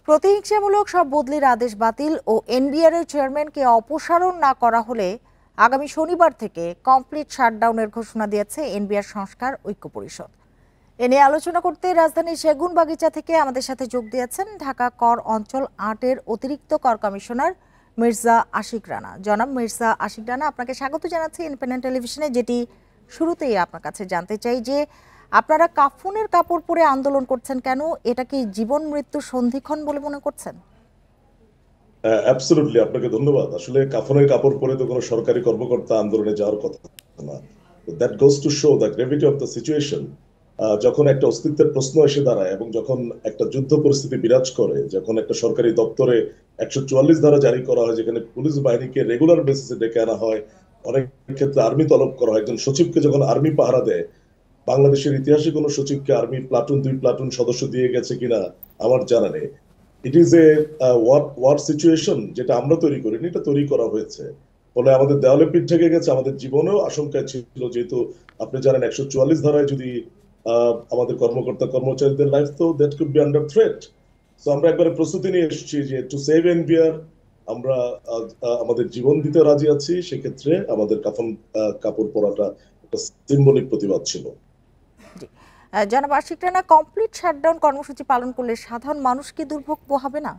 প্রতিহিংসামূলক সব বদলির আদেশ বাতিল ও এনবিআর এর চেয়ারম্যানকে অপসারণ না করা হলে আগামী শনিবার থেকে কমপ্লিট শাটডাউনের ঘোষণা দিয়েছে এনবিআর সংস্কার ঐক্য পরিষদ। এ নিয়ে আলোচনা করতে রাজধানীর সেগুনবাগিচা থেকে আমাদের সাথে যোগ দিয়েছেন ঢাকা কর অঞ্চল ৮-এর অতিরিক্ত কর কমিশনার মির্জা আশিক রানা। জনাব মির্জা আশিক রানা, আপনাকে স্বাগত জানাচ্ছি ইন্ডিপেন্ডেন্ট টেলিভিশনে। যেটি শুরুতেই আপনার কাছে জানতে চাই যে আপনারা কাফনের কাপড় পরে আন্দোলন করছেন কেন? এটা কি জীবন মৃত্যু সন্ধিক্ষণ বলে মনে করছেন? অ্যাবসলিউটলি, আপনাকে ধন্যবাদ। আসলে কাফনের কাপড় পরে তো কোনো সরকারি কর্মকর্তা আন্দোলনে যাওয়ার কথা না। That goes to show the gravity of the situation. যখন একটা অস্তিত্বের প্রশ্ন এসে দাঁড়ায় এবং যখন একটা যুদ্ধ পরিস্থিতি বিরাজ করে, যখন একটা সরকারি দপ্তরে 144 ধারা জারি করা হয়, যেখানে পুলিশ বাহিনীকে রেগুলার বেসিসে ডেকে আনা হয়, অনেক ক্ষেত্রে আর্মি তলব করা হয়, একজন সচিবকে যখন আর্মি পাহারা দেয়, বাংলাদেশের ইতিহাসে কোনো সচিবকে আর্মি প্লাটুন 2 প্লাটুন সদস্য দিয়ে গেছে কিনা আমার জানা নেই। It is a war situation, যেটা আমরা তৈরি করিনি, এটা তৈরি করা হয়েছে। ফলে আমাদের দেওয়ালে পিঠ ঠেকে গেছে, আমাদের জীবনেও আশঙ্কায় ছিল, যেহেতু আপনি জানেন 144 ধারায় যদি আমাদের কর্মকর্তা কর্মচারীদের লাইফ, তো that could be under threat. So আমরা একবারে প্রস্তুতি নিয়ে এসেছি যে টু সেভ এনবিআর আমরা আমাদের জীবন দিতে রাজি আছি। সেক্ষেত্রে আমাদের কাফন কাপড় পরাটা একটা সিম্বলিক প্রতিবাদ ছিল। জনাব আশিক রানা, কমপ্লিট শাটডাউন কর্মসূচি পালন করলে সাধারণ মানুষ কি দুর্ভোগ পোহাবে না?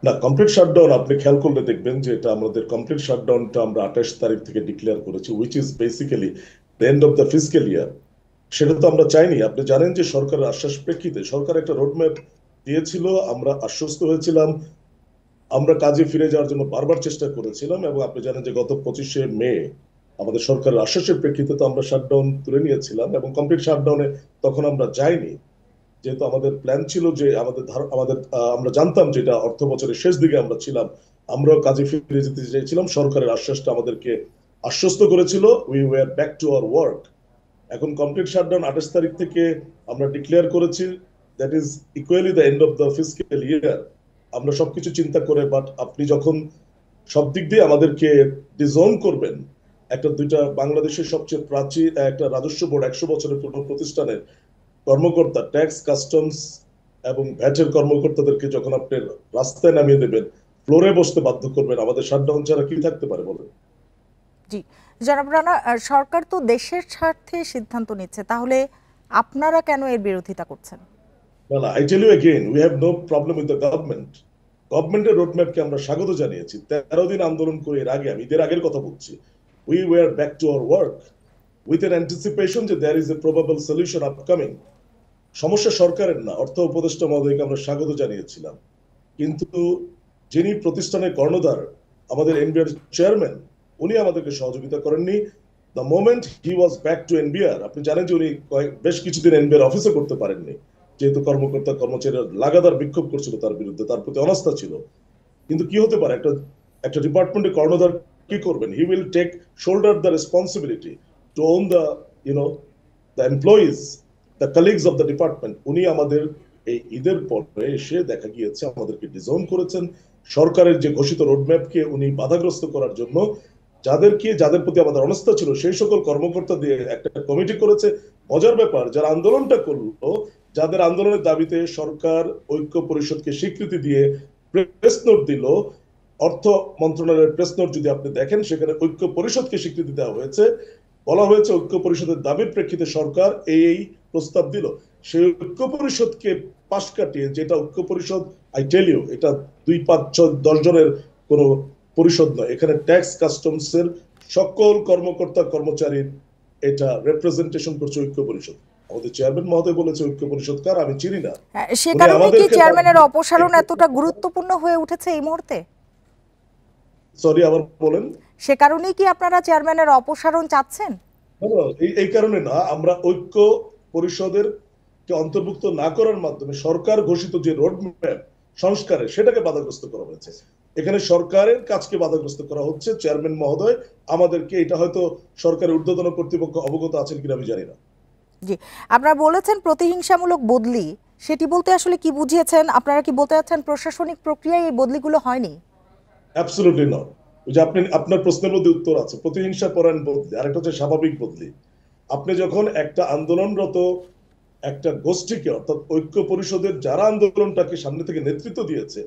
না, কমপ্লিট শাটডাউন আপনি খেয়াল করলে দেখবেন যে এটা আমাদের কমপ্লিট শাটডাউনটা আমরা 28 তারিখ থেকে ডিক্লেয়ার করেছি, which is basically the end of the fiscal year. সেটা তো আমরা চাইনি। আপনি জানেন যে সরকারের আশ্বাস প্রেক্ষিতে সরকার একটা রোডম্যাপ দিয়েছিল, আমরা আশ্বস্ত হয়েছিলাম, আমরা কাজে ফিরে যাওয়ার জন্য বারবার চেষ্টা করেছিলাম। এবং আপনি জানেন যে গত 25শে মে আমাদের সরকারের আশ্বাসের প্রেক্ষিতে তো আমরা শাটডাউন তুলে নিয়েছিলাম, এবং কমপ্লিট শাটডাউনে তখন আমরা যাইনি, যেহেতু আমাদের প্ল্যান ছিল যে আমরা জানতাম যে এটা অর্থ বছরের শেষ দিকে আমরা ছিলাম, আমরাও কাজে ফিরে যেতে চাইছিলাম। সরকারের আশ্বাসটা আমাদেরকে আশ্বস্ত করেছিল, we were back to our work. এখন কমপ্লিট শাটডাউন 28 তারিখ থেকে আমরা ডিক্লেয়ার করেছি, that is equally the end of the fiscal year. আমরা সবকিছু চিন্তা করে, বাট আপনি যখন সব দিক দিয়ে আমাদেরকে ডিজোন করবেন, দুইটা বাংলাদেশের সবচেয়ে প্রাচীন একটা রাজস্ব বোর্ড 100 বছরের পুরনো প্রতিষ্ঠানের কর্মকর্তা, ট্যাক্স, কাস্টমস এবং ভ্যাটের কর্মকর্তাদেরকে যখন আপনি রাস্তায় নামিয়ে দেবেন, ফ্লোরে বসতে বাধ্য করবেন, আমাদের শাটডাউন ছাড়া কি থাকতে পারে বলেন? জি জনাব রানা, সরকার তো দেশের স্বার্থে সিদ্ধান্ত নিচ্ছে, তাহলে আপনারা কেন এর বিরোধিতা করছেন? Well, I tell you again, we have no problem with the government. গভর্নমেন্টের রোডম্যাপকে আমরা স্বাগত জানিয়েছি। 13 দিন আন্দোলন করে এর আগে, আমি এর আগের কথা বলছি, we were back to our work with an anticipation যে there is a probable solution upcoming. সমস্যা সরকারের না, অর্থ উপদেষ্টা মহোদয়কে আমরা স্বাগত জানিয়েছিলাম, কিন্তু যিনি প্রতিষ্ঠানের কর্ণধার, আমাদের এনবিআর চেয়ারম্যান, উনি আমাদেরকে সহযোগিতা করেননি। The moment he was back to NBR, আপনি জানেন যে উনি বেশ কিছুদিন এনবিআর অফিসে করতে পারেননি, যেহেতু কর্মকর্তা কর্মচারীরা লাগাতার বিক্ষোভ করছিল তার বিরুদ্ধে, তার প্রতি অনাস্থা ছিল। কিন্তু কি হতে পারে, একটা ডিপার্টমেন্টের কর্ণধার কি করবেন? He will take shoulder the responsibility to own the the employees, the colleagues of the department. উনি আমাদের এই ঈদের পরে এসে দেখা গিয়েছে আমাদেরকে ডিজোন করেছেন, সরকারের যে ঘোষিত রোডম্যাপকে উনি বাধাগ্রস্ত করার জন্য যাদের প্রতি আমাদের অনাস্থা ছিল সেই সকল কর্মকর্তা দিয়ে একটা কমিটি করেছে। মজার ব্যাপার, যারা আন্দোলনটা করলো, যাদের আন্দোলনের দাবিতে সরকার ঐক্য পরিষদকে স্বীকৃতি দিয়ে প্রেস নোট দিল, অর্থ মন্ত্রণালয়ের প্রেস নোট যদি আপনি দেখেন, সেখানে ঐক্য পরিষদকে স্বীকৃতি দেওয়া হয়েছে, বলা হয়েছে ঐক্য পরিষদের দাবির প্রেক্ষিতে সরকার এই প্রস্তাব দিল। সেই ঐক্য পরিষদকে পাশ কাটিয়ে, যেটা ঐক্য পরিষদ, আই টেল ইউ, এটা 2, 5, 6, 10 জনের কোনো পরিষদ নয়, এখানে ট্যাক্স কাস্টমস এর সকল কর্মকর্তা কর্মচারীর এটা রিপ্রেজেন্টেশন করছে ঐক্য পরিষদ। আমাদের চেয়ারম্যান মহোদয় বলেছে ঐক্য পরিষদ কার আমি চিনি না। সে কারণে কি চেয়ারম্যানের অপসারণ এতটা গুরুত্বপূর্ণ হয়ে উঠেছে এই মুহূর্তে? সরি, আবার বলেন। সে কারণেই কি আপনারা চেয়ারম্যানের অপসারণ চাচ্ছেন? এই কারণে না, আমরা ঐক্য পরিষদের কে অন্তর্ভুক্ত না করার মাধ্যমে সরকার ঘোষিত যে রোডম্যাপ সংস্কারে, সেটাকে বাধাগ্রস্ত করা হয়েছে। এখানে সরকারের কাজকে বাধাগ্রস্ত করা হচ্ছে। চেয়ারম্যান মহোদয় আমাদেরকে, এটা হয়তো সরকারের ঊর্ধ্বতন কর্তৃপক্ষ অবগত আছেন কিনা আমি জানি না। জি, আপনারা বলেছেন প্রতিহিংসামূলক বদলি, সেটি বলতে আসলে কি বুঝিয়েছেন? আপনারা কি বলতে চাচ্ছেন প্রশাসনিক প্রক্রিয়ায় এই বদলিগুলো হয়নি? Absolutely not. ওই যে আপনার প্রশ্নের মধ্যে উত্তর আছে, প্রতিহিংসা পরায়ণ বদলি, আর একটা হচ্ছে স্বাভাবিক বদলি। আপনি যখন একটা আন্দোলনরত একটা গোষ্ঠীকে, অর্থাৎ ঐক্য পরিষদের যারা আন্দোলনটাকে সামনে থেকে নেতৃত্ব দিয়েছে,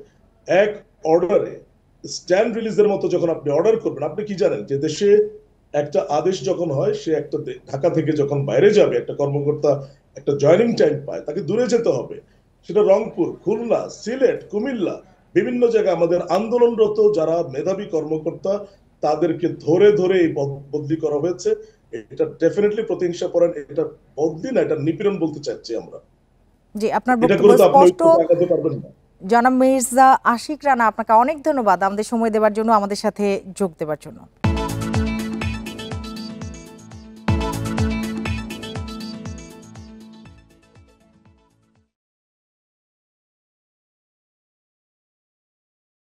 এক অর্ডারে স্ট্যান্ড রিলিজের মতো যখন আপনি অর্ডার করবেন, আপনি কি জানেন যে দেশে একটা আদেশ যখন হয়, সে একটা ঢাকা থেকে যখন বাইরে যাবে, একটা কর্মকর্তা একটা জয়নিং টাইম পায়, তাকে দূরে যেতে হবে। সেটা রংপুর, খুলনা, সিলেট, কুমিল্লা, বিভিন্ন জায়গায় আমাদের আন্দোলনরত যারা মেধাবী কর্মকর্তা, তাদেরকে ধরে ধরে এই বদলি করা হয়েছে। এটা ডেফিনেটলি প্রতিহিংসা করেন, এটা বদলি না, এটা নিপীড়ন বলতে চাচ্ছি আমরা। জি, আপনার এটা বক্তব্য করে তো আপনি স্পষ্ট। ঐক্য আগাতে পারবেন না। জনাব মির্জা আশিক রানা, আপনাকে অনেক ধন্যবাদ আমাদের সময় দেওয়ার জন্য, আমাদের সাথে যোগ দেওয়ার জন্য।